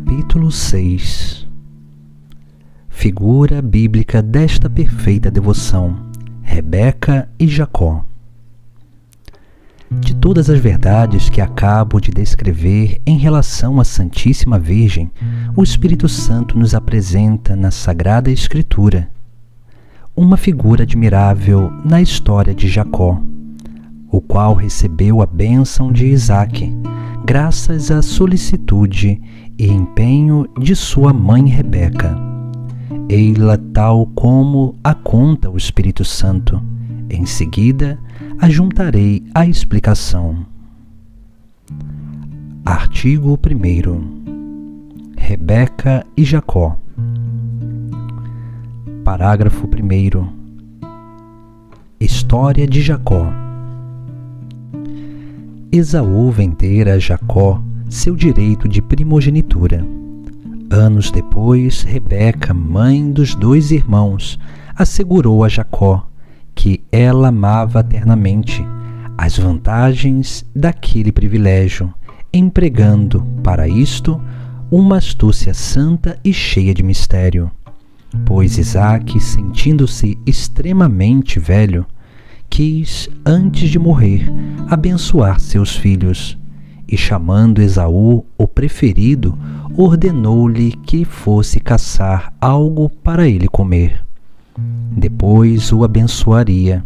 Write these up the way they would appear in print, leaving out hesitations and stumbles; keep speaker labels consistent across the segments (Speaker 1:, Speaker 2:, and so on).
Speaker 1: Capítulo 6. Figura bíblica desta perfeita devoção: Rebeca e Jacó. De todas as verdades que acabo de descrever em relação à Santíssima Virgem, o Espírito Santo nos apresenta na Sagrada Escritura uma figura admirável na história de Jacó, o qual recebeu a bênção de Isaque, graças à solicitude e empenho de sua mãe Rebeca. Ei-la tal como a conta o Espírito Santo. Em seguida, ajuntarei a explicação. Artigo 1º. Rebeca e Jacó. Parágrafo 1º. História de Jacó. Esaú vendera a Jacó seu direito de primogenitura. Anos depois, Rebeca, mãe dos dois irmãos, assegurou a Jacó que ela amava eternamente as vantagens daquele privilégio, empregando para isto uma astúcia santa e cheia de mistério. Pois Isaque, sentindo-se extremamente velho, quis, antes de morrer, abençoar seus filhos, e chamando Esaú, o preferido, ordenou-lhe que fosse caçar algo para ele comer. Depois o abençoaria.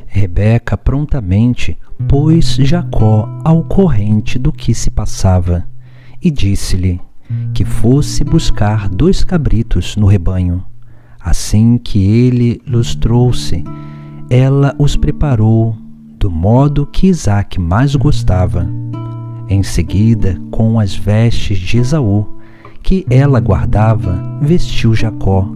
Speaker 1: Rebeca prontamente pôs Jacó ao corrente do que se passava, e disse-lhe que fosse buscar 2 cabritos no rebanho. Assim que ele los trouxe, ela os preparou do modo que Isaque mais gostava. Em seguida, com as vestes de Esaú, que ela guardava, vestiu Jacó,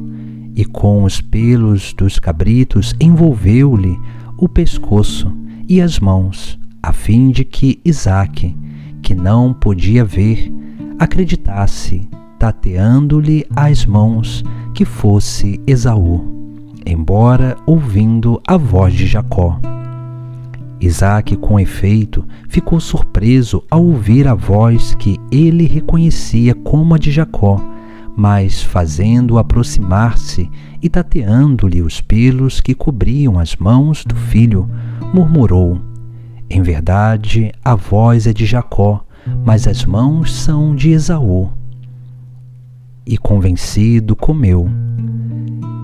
Speaker 1: e com os pelos dos cabritos envolveu-lhe o pescoço e as mãos, a fim de que Isaque, que não podia ver, acreditasse, tateando-lhe as mãos, que fosse Esaú, embora ouvindo a voz de Jacó. Isaque, com efeito, ficou surpreso ao ouvir a voz que ele reconhecia como a de Jacó, mas, fazendo-o aproximar-se e tateando-lhe os pelos que cobriam as mãos do filho, murmurou: "Em verdade, a voz é de Jacó, mas as mãos são de Esaú." E, convencido, comeu.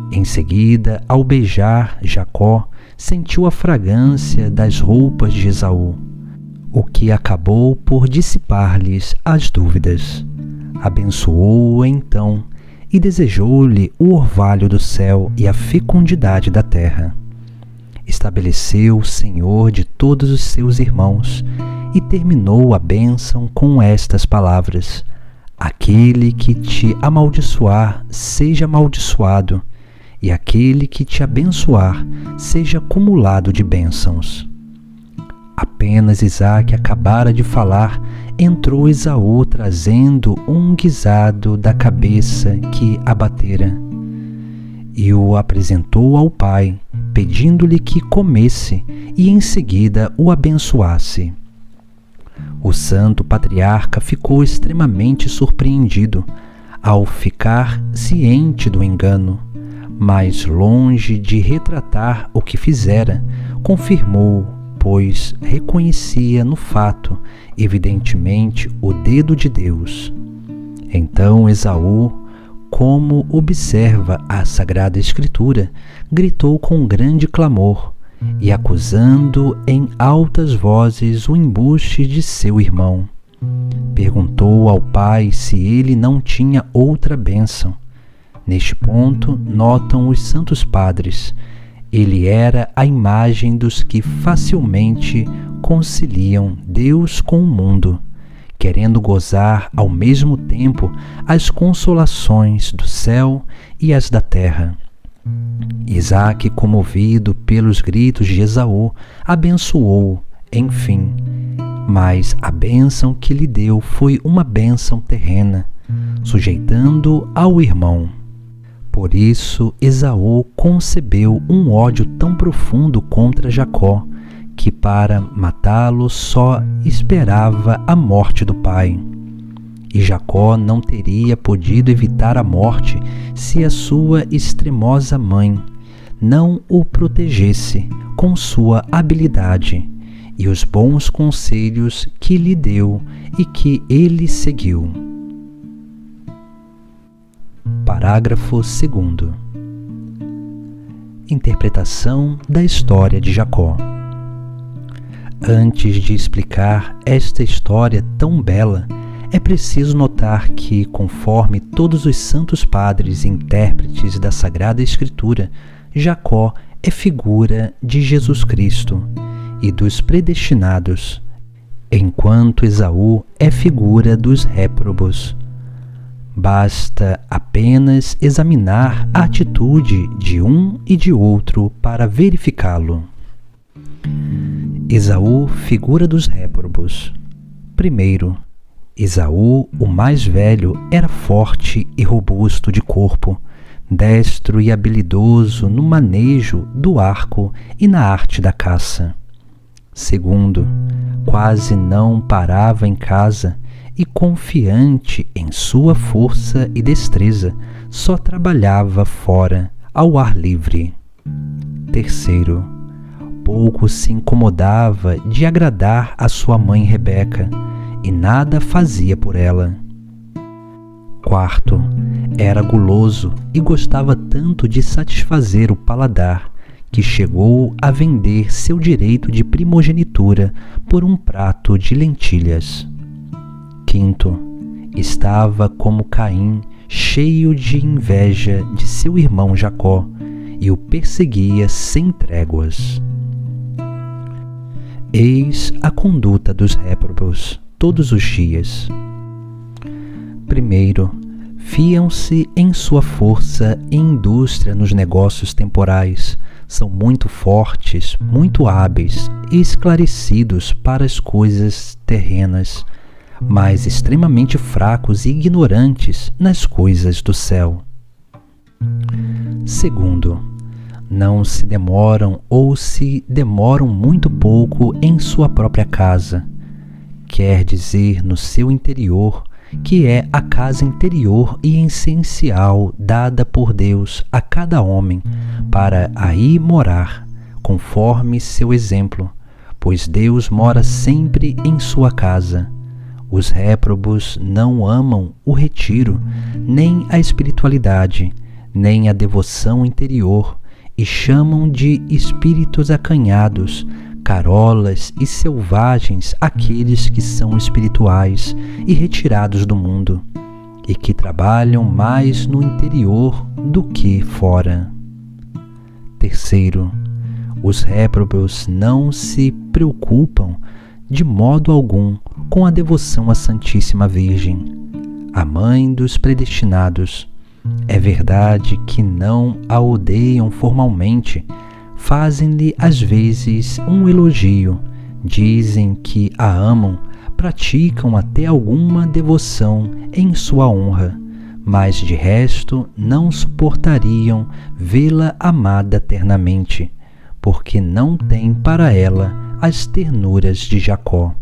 Speaker 1: Em seguida, ao beijar Jacó, sentiu a fragrância das roupas de Esaú, o que acabou por dissipar-lhes as dúvidas. Abençoou-o então e desejou-lhe o orvalho do céu e a fecundidade da terra. Estabeleceu o Senhor de todos os seus irmãos e terminou a bênção com estas palavras: "Aquele que te amaldiçoar, seja amaldiçoado, e aquele que te abençoar, seja acumulado de bênçãos." Apenas Isaque acabara de falar, entrou Esaú trazendo um guisado da cabeça que abatera, e o apresentou ao pai, pedindo-lhe que comesse e em seguida o abençoasse. O santo patriarca ficou extremamente surpreendido ao ficar ciente do engano, mas, longe de retratar o que fizera, confirmou, pois reconhecia no fato, evidentemente, o dedo de Deus. Então Esaú, como observa a Sagrada Escritura, gritou com grande clamor, e acusando em altas vozes o embuste de seu irmão, perguntou ao pai se ele não tinha outra bênção. Neste ponto, notam os santos padres, ele era a imagem dos que facilmente conciliam Deus com o mundo, querendo gozar ao mesmo tempo as consolações do céu e as da terra. Isaque, comovido pelos gritos de Esaú, abençoou, enfim, mas a bênção que lhe deu foi uma bênção terrena, sujeitando ao irmão. Por isso, Esaú concebeu um ódio tão profundo contra Jacó, que para matá-lo só esperava a morte do pai. e Jacó não teria podido evitar a morte se a sua extremosa mãe não o protegesse com sua habilidade e os bons conselhos que lhe deu e que ele seguiu. Parágrafo 2º. Interpretação da história de Jacó. Antes de explicar esta história tão bela, é preciso notar que, conforme todos os santos padres e intérpretes da Sagrada Escritura, Jacó é figura de Jesus Cristo e dos predestinados, enquanto Esaú é figura dos réprobos. Basta apenas examinar a atitude de um e de outro para verificá-lo. Esaú, figura dos réprobos. Primeiro, Esaú, o mais velho, era forte e robusto de corpo, destro e habilidoso no manejo do arco e na arte da caça. Segundo, quase não parava em casa e, confiante em sua força e destreza, só trabalhava fora, ao ar livre. Terceiro, pouco se incomodava de agradar a sua mãe Rebeca e nada fazia por ela. Quarto, era guloso e gostava tanto de satisfazer o paladar que chegou a vender seu direito de primogenitura por um prato de lentilhas. Quinto, estava como Caim, cheio de inveja de seu irmão Jacó, e o perseguia sem tréguas. Eis a conduta dos réprobos todos os dias. Primeiro, fiam-se em sua força e indústria nos negócios temporais, são muito fortes, muito hábeis e esclarecidos para as coisas terrenas, mas extremamente fracos e ignorantes nas coisas do céu. Segundo, não se demoram ou se demoram muito pouco em sua própria casa, quer dizer no seu interior, que é a casa interior e essencial dada por Deus a cada homem para aí morar, conforme seu exemplo, pois Deus mora sempre em sua casa. Os réprobos não amam o retiro, nem a espiritualidade, nem a devoção interior, e chamam de espíritos acanhados, carolas e selvagens aqueles que são espirituais e retirados do mundo, e que trabalham mais no interior do que fora. Terceiro, os réprobos não se preocupam de modo algum com a devoção à Santíssima Virgem, a mãe dos predestinados. É verdade que não a odeiam formalmente, fazem-lhe às vezes um elogio, dizem que a amam, praticam até alguma devoção em sua honra, mas de resto não suportariam vê-la amada eternamente, porque não têm para ela as ternuras de Jacó.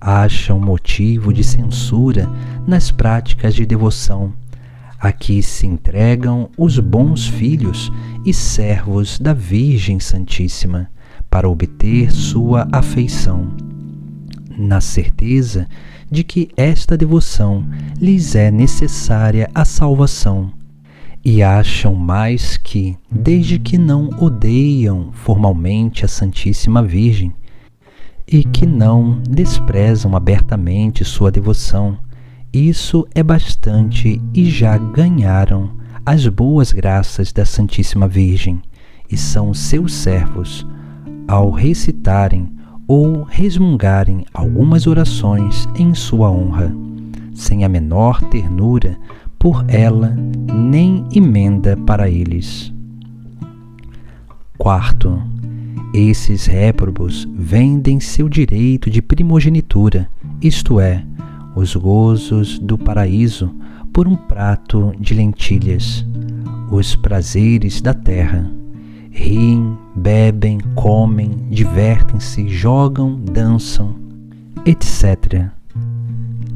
Speaker 1: Acham motivo de censura nas práticas de devoção, a que se entregam os bons filhos e servos da Virgem Santíssima para obter sua afeição, na certeza de que esta devoção lhes é necessária à salvação, e acham mais que, desde que não odeiam formalmente a Santíssima Virgem e que não desprezam abertamente sua devoção, isso é bastante e já ganharam as boas graças da Santíssima Virgem e são seus servos ao recitarem ou resmungarem algumas orações em sua honra, sem a menor ternura por ela nem emenda para eles. Quarto, esses réprobos vendem seu direito de primogenitura, isto é, os gozos do paraíso, por um prato de lentilhas, os prazeres da terra. Riem, bebem, comem, divertem-se, jogam, dançam, etc.,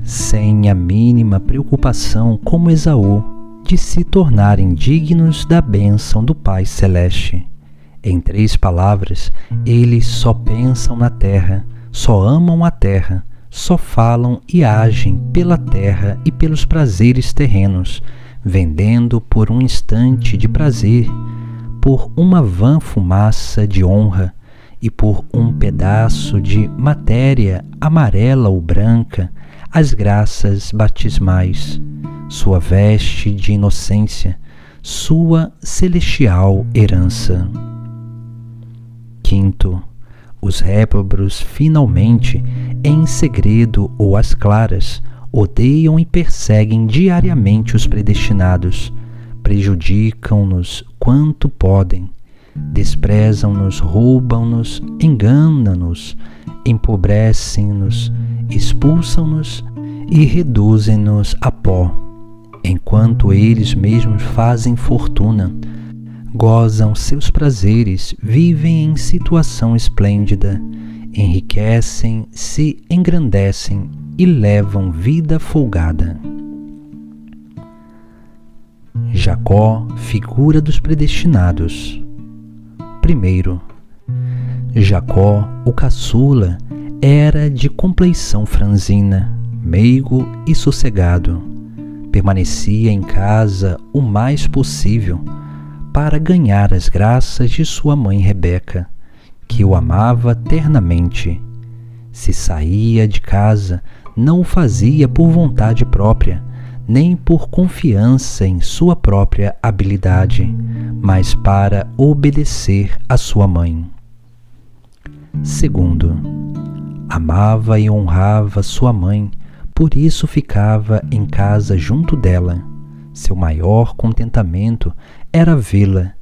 Speaker 1: sem a mínima preocupação, como Esaú, de se tornarem dignos da bênção do Pai Celeste. Em 3 palavras, eles só pensam na terra, só amam a terra, só falam e agem pela terra e pelos prazeres terrenos, vendendo por um instante de prazer, por uma vã fumaça de honra e por um pedaço de matéria amarela ou branca, as graças batismais, sua veste de inocência, sua celestial herança. 5. Os réprobos, finalmente, em segredo ou às claras, odeiam e perseguem diariamente os predestinados, prejudicam-nos quanto podem, desprezam-nos, roubam-nos, enganam-nos, empobrecem-nos, expulsam-nos e reduzem-nos a pó, enquanto eles mesmos fazem fortuna, gozam seus prazeres, vivem em situação esplêndida, enriquecem, se engrandecem e levam vida folgada. Jacó, figura dos predestinados. 1. Jacó, o caçula, era de compleição franzina, meigo e sossegado. Permanecia em casa o mais possível para ganhar as graças de sua mãe Rebeca, que o amava ternamente. Se saía de casa, não o fazia por vontade própria, nem por confiança em sua própria habilidade, mas para obedecer a sua mãe. 2. Amava e honrava sua mãe, por isso ficava em casa junto dela. Seu maior contentamento era vê-la.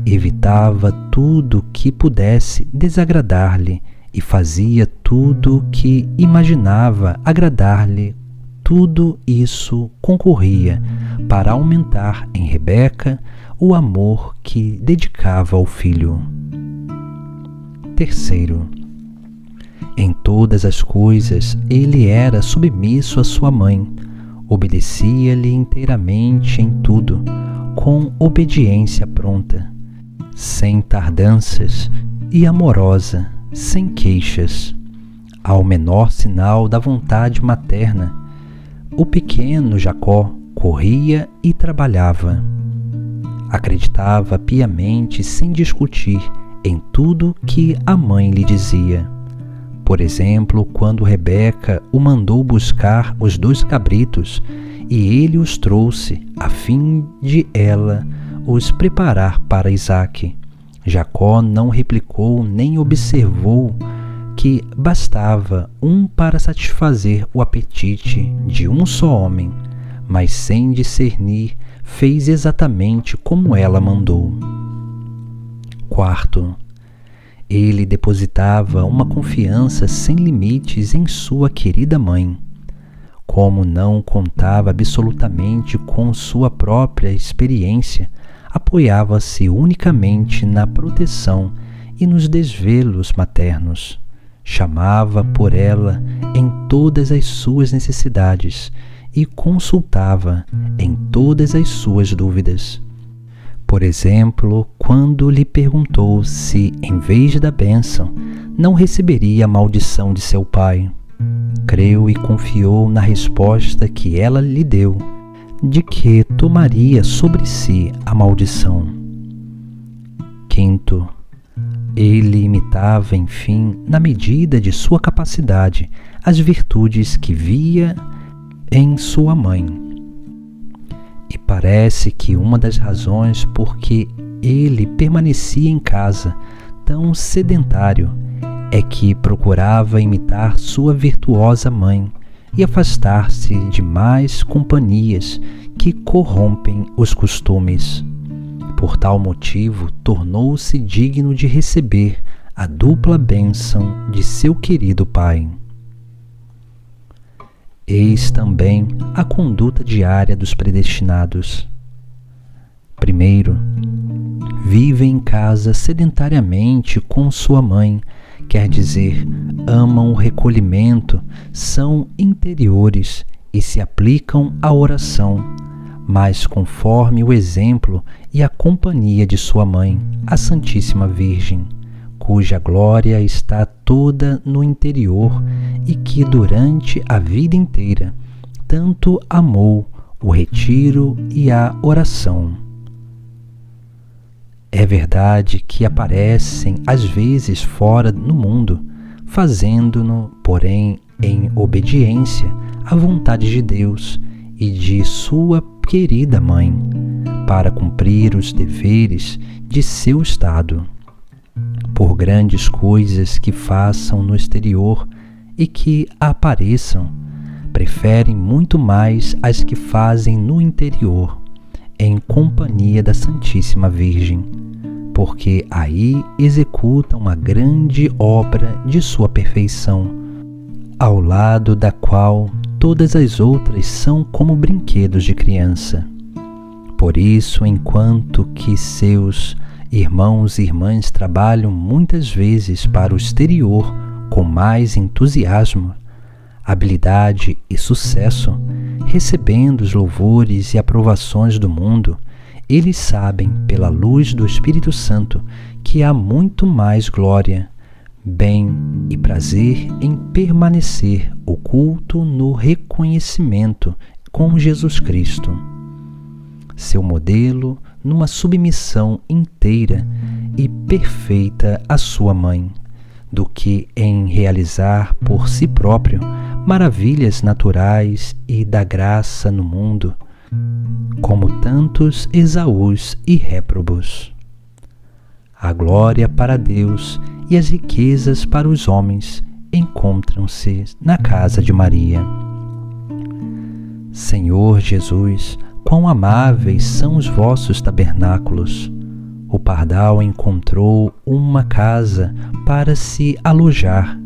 Speaker 1: Evitava tudo que pudesse desagradar-lhe e fazia tudo que imaginava agradar-lhe. Tudo isso concorria para aumentar em Rebeca o amor que dedicava ao filho. 3. Em todas as coisas ele era submisso à sua mãe, obedecia-lhe inteiramente em tudo, com obediência pronta, sem tardanças e amorosa, sem queixas, ao menor sinal da vontade materna. O pequeno Jacó corria e trabalhava. Acreditava piamente, sem discutir, em tudo que a mãe lhe dizia. Por exemplo, quando Rebeca o mandou buscar os 2 cabritos, e ele os trouxe, a fim de ela os preparar para Isaque. Jacó não replicou nem observou que bastava um para satisfazer o apetite de um só homem, mas sem discernir, fez exatamente como ela mandou. 4. Ele depositava uma confiança sem limites em sua querida mãe. Como não contava absolutamente com sua própria experiência, apoiava-se unicamente na proteção e nos desvelos maternos. Chamava por ela em todas as suas necessidades e consultava em todas as suas dúvidas. Por exemplo, quando lhe perguntou se, em vez da bênção, não receberia a maldição de seu pai, creu e confiou na resposta que ela lhe deu, de que tomaria sobre si a maldição. 5. Ele imitava, enfim, na medida de sua capacidade, as virtudes que via em sua mãe. E parece que uma das razões por que ele permanecia em casa tão sedentário é que procurava imitar sua virtuosa mãe e afastar-se de mais companhias que corrompem os costumes. Por tal motivo, tornou-se digno de receber a dupla bênção de seu querido pai. Eis também a conduta diária dos predestinados. 1. Vive em casa sedentariamente com sua mãe, quer dizer, amam o recolhimento, são interiores e se aplicam à oração, mas conforme o exemplo e a companhia de sua mãe, a Santíssima Virgem, cuja glória está toda no interior e que durante a vida inteira tanto amou o retiro e a oração. É verdade que aparecem às vezes fora no mundo, fazendo-no, porém, em obediência à vontade de Deus e de sua querida mãe, para cumprir os deveres de seu estado. Por grandes coisas que façam no exterior e que apareçam, preferem muito mais as que fazem no interior, em companhia da Santíssima Virgem, porque aí executam a grande obra de sua perfeição, ao lado da qual todas as outras são como brinquedos de criança. Por isso, enquanto que seus irmãos e irmãs trabalham muitas vezes para o exterior com mais entusiasmo, habilidade e sucesso, recebendo os louvores e aprovações do mundo, eles sabem, pela luz do Espírito Santo, que há muito mais glória, bem e prazer em permanecer oculto no reconhecimento com Jesus Cristo, seu modelo, numa submissão inteira e perfeita à sua mãe, do que em realizar por si próprio maravilhas naturais e da graça no mundo, como tantos Esaús e réprobos. A glória para Deus e as riquezas para os homens encontram-se na casa de Maria. Senhor Jesus, quão amáveis são os vossos tabernáculos! O pardal encontrou uma casa para se alojar,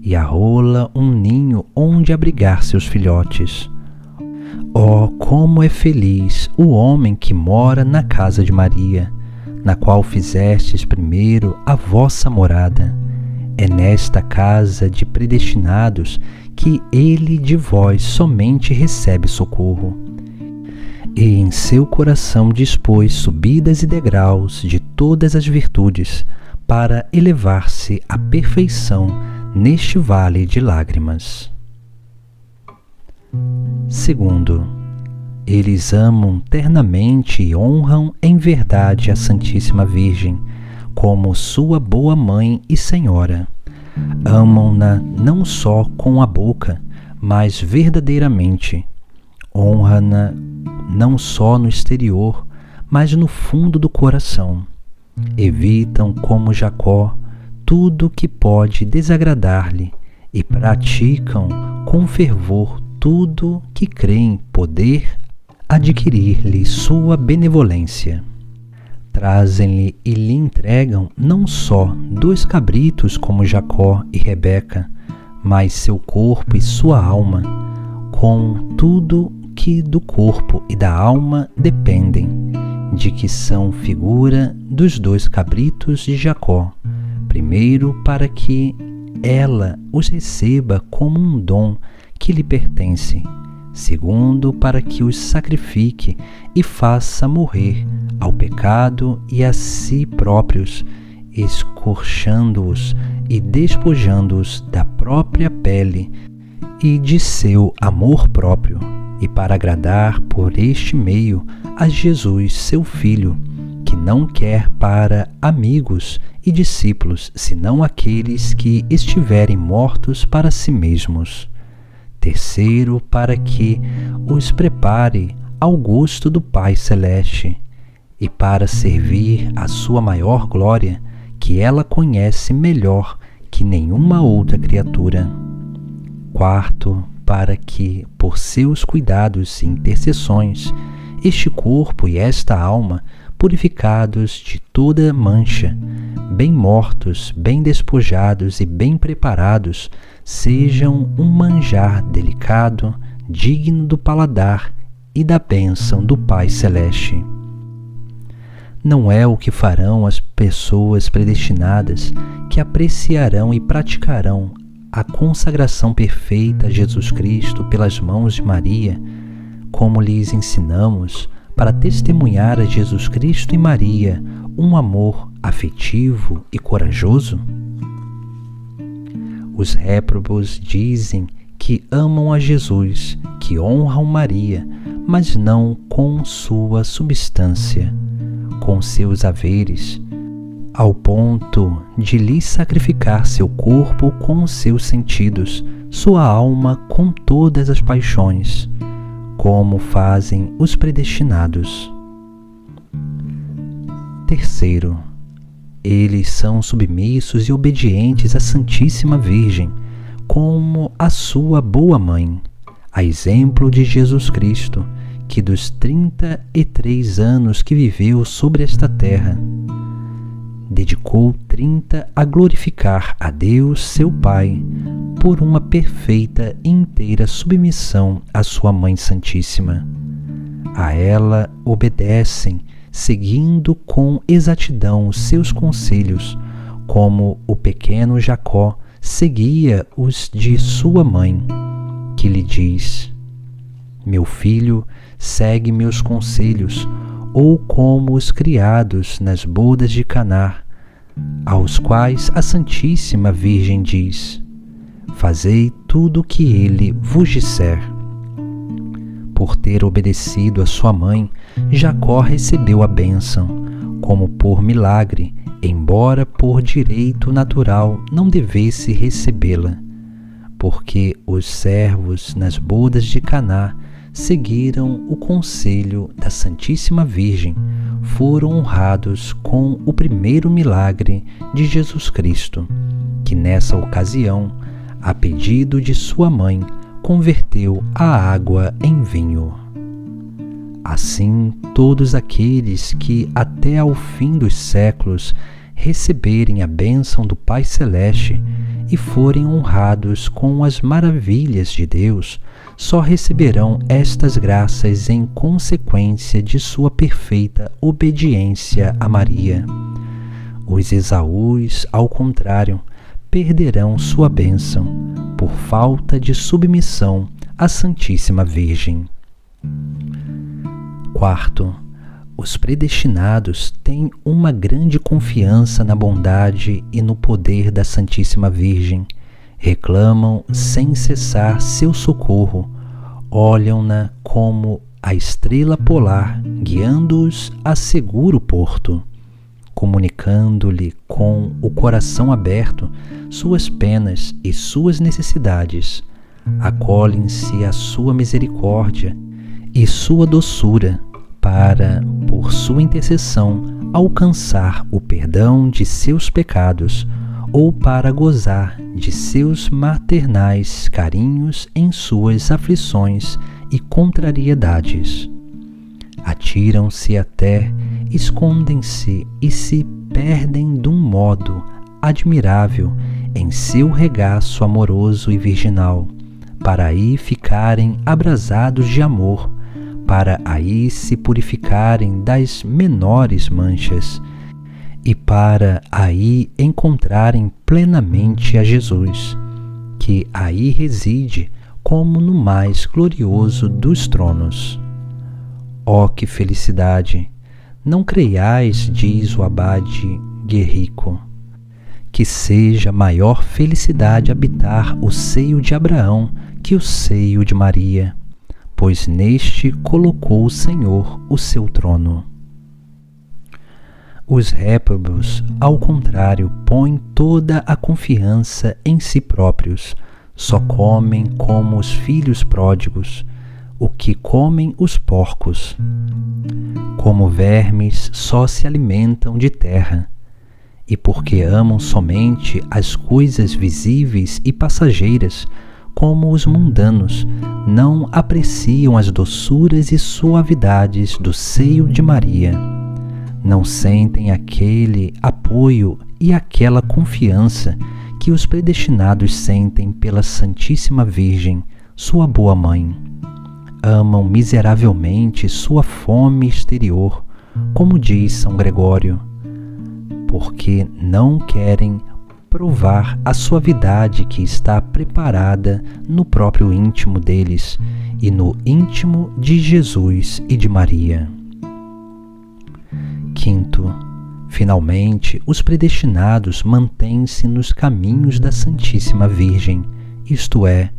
Speaker 1: e a rola um ninho onde abrigar seus filhotes. Oh, como é feliz o homem que mora na casa de Maria, na qual fizestes primeiro a vossa morada. É nesta casa de predestinados que ele de vós somente recebe socorro. E em seu coração dispôs subidas e degraus de todas as virtudes, para elevar-se à perfeição neste vale de lágrimas. Segundo, eles amam ternamente e honram em verdade a Santíssima Virgem, como sua boa mãe e senhora. Amam-na não só com a boca, mas verdadeiramente. Honram-na não só no exterior, mas no fundo do coração. Evitam, como Jacó, tudo que pode desagradar-lhe e praticam com fervor tudo que creem poder adquirir-lhe sua benevolência. Trazem-lhe e lhe entregam não só 2 cabritos como Jacó e Rebeca, mas seu corpo e sua alma, com tudo que do corpo e da alma dependem, de que são figura dos 2 cabritos de Jacó, primeiro para que ela os receba como um dom que lhe pertence, segundo para que os sacrifique e faça morrer ao pecado e a si próprios, escorchando-os e despojando-os da própria pele e de seu amor próprio, e para agradar por este meio a Jesus, seu Filho, que não quer para amigos e discípulos, senão aqueles que estiverem mortos para si mesmos. Terceiro, para que os prepare ao gosto do Pai Celeste, e para servir a sua maior glória, que ela conhece melhor que nenhuma outra criatura. Quarto, para que, por seus cuidados e intercessões, este corpo e esta alma, purificados de toda mancha, bem mortos, bem despojados e bem preparados, sejam um manjar delicado, digno do paladar e da bênção do Pai Celeste. não é o que farão as pessoas predestinadas que apreciarão e praticarão a consagração perfeita a Jesus Cristo pelas mãos de Maria, como lhes ensinamos, para testemunhar a Jesus Cristo e Maria um amor afetivo e corajoso? Os réprobos dizem que amam a Jesus, que honram Maria, mas não com sua substância, com seus haveres, ao ponto de lhe sacrificar seu corpo com seus sentidos, sua alma com todas as paixões, como fazem os predestinados. Terceiro, eles são submissos e obedientes à Santíssima Virgem, como a sua boa mãe, a exemplo de Jesus Cristo, que dos 33 anos que viveu sobre esta terra, dedicou 30 a glorificar a Deus, seu Pai, por uma perfeita e inteira submissão à sua Mãe Santíssima. A ela obedecem, seguindo com exatidão os seus conselhos, como o pequeno Jacó seguia os de sua mãe, que lhe diz: meu filho, segue meus conselhos, ou como os criados nas bodas de Caná, aos quais a Santíssima Virgem diz: fazei tudo o que ele vos disser. Por ter obedecido a sua mãe, Jacó recebeu a bênção, como por milagre, embora por direito natural não devesse recebê-la, porque os servos nas bodas de Caná seguiram o conselho da Santíssima Virgem, foram honrados com o primeiro milagre de Jesus Cristo, que nessa ocasião, a pedido de sua mãe, converteu a água em vinho. Assim, todos aqueles que até ao fim dos séculos receberem a bênção do Pai Celeste e forem honrados com as maravilhas de Deus, só receberão estas graças em consequência de sua perfeita obediência a Maria. Os Esaús, ao contrário, perderão sua bênção por falta de submissão à Santíssima Virgem. Quarto, os predestinados têm uma grande confiança na bondade e no poder da Santíssima Virgem, reclamam sem cessar seu socorro, olham-na como a estrela polar, guiando-os a seguro porto, comunicando-lhe com o coração aberto suas penas e suas necessidades, acolhem-se à sua misericórdia e sua doçura para, por sua intercessão, alcançar o perdão de seus pecados ou para gozar de seus maternais carinhos em suas aflições e contrariedades. Atiram-se até, escondem-se e se perdem de um modo admirável em seu regaço amoroso e virginal, para aí ficarem abrasados de amor, para aí se purificarem das menores manchas e para aí encontrarem plenamente a Jesus, que aí reside como no mais glorioso dos tronos. Ó que felicidade! Não creiais, diz o abade Guerrico, que seja maior felicidade habitar o seio de Abraão que o seio de Maria, pois neste colocou o Senhor o seu trono. Os réprobos, ao contrário, põem toda a confiança em si próprios, só comem como os filhos pródigos, o que comem os porcos. Como vermes só se alimentam de terra, e porque amam somente as coisas visíveis e passageiras, como os mundanos, não apreciam as doçuras e suavidades do seio de Maria. Não sentem aquele apoio e aquela confiança que os predestinados sentem pela Santíssima Virgem, sua boa mãe. Amam miseravelmente sua fome exterior, como diz São Gregório, porque não querem provar a suavidade que está preparada no próprio íntimo deles e no íntimo de Jesus e de Maria. Quinto, finalmente, os predestinados mantêm-se nos caminhos da Santíssima Virgem, isto é,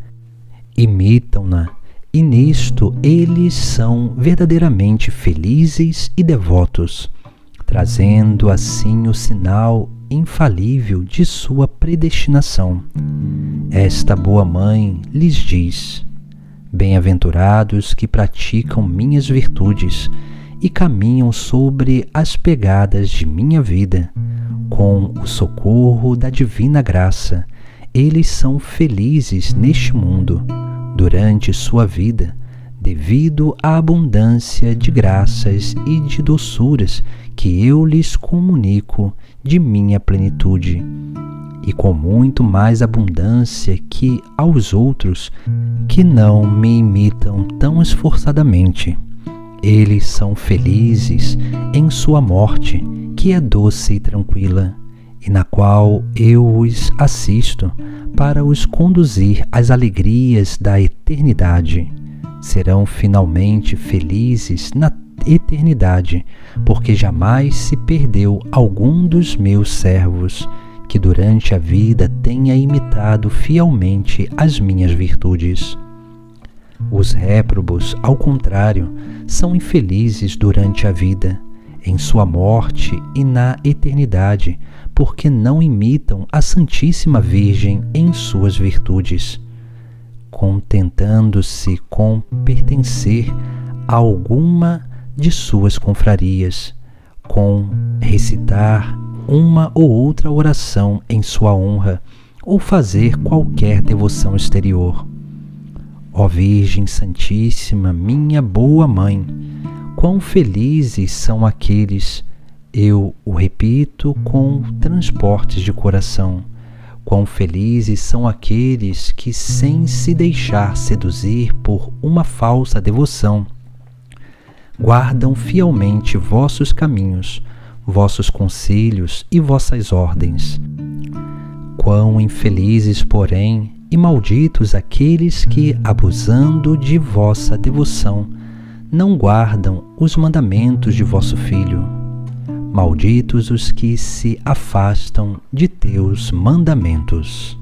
Speaker 1: imitam-na, e nisto eles são verdadeiramente felizes e devotos, trazendo assim o sinal infalível de sua predestinação. Esta boa mãe lhes diz: bem-aventurados que praticam minhas virtudes e caminham sobre as pegadas de minha vida, com o socorro da divina graça, eles são felizes neste mundo, durante sua vida, devido à abundância de graças e de doçuras que eu lhes comunico de minha plenitude, e com muito mais abundância que aos outros que não me imitam tão esforçadamente. Eles são felizes em sua morte, que é doce e tranquila, e na qual eu os assisto para os conduzir às alegrias da eternidade. Serão finalmente felizes na eternidade, porque jamais se perdeu algum dos meus servos, que durante a vida tenha imitado fielmente as minhas virtudes. Os réprobos, ao contrário, são infelizes durante a vida, em sua morte e na eternidade, porque não imitam a Santíssima Virgem em suas virtudes, contentando-se com pertencer a alguma de suas confrarias, com recitar uma ou outra oração em sua honra, ou fazer qualquer devoção exterior. Ó Virgem Santíssima, minha boa mãe, quão felizes são aqueles, eu o repito com transportes de coração, quão felizes são aqueles que, sem se deixar seduzir por uma falsa devoção, guardam fielmente vossos caminhos, vossos conselhos e vossas ordens. Quão infelizes, porém, e malditos aqueles que, abusando de vossa devoção, não guardam os mandamentos de vosso Filho. Malditos os que se afastam de teus mandamentos.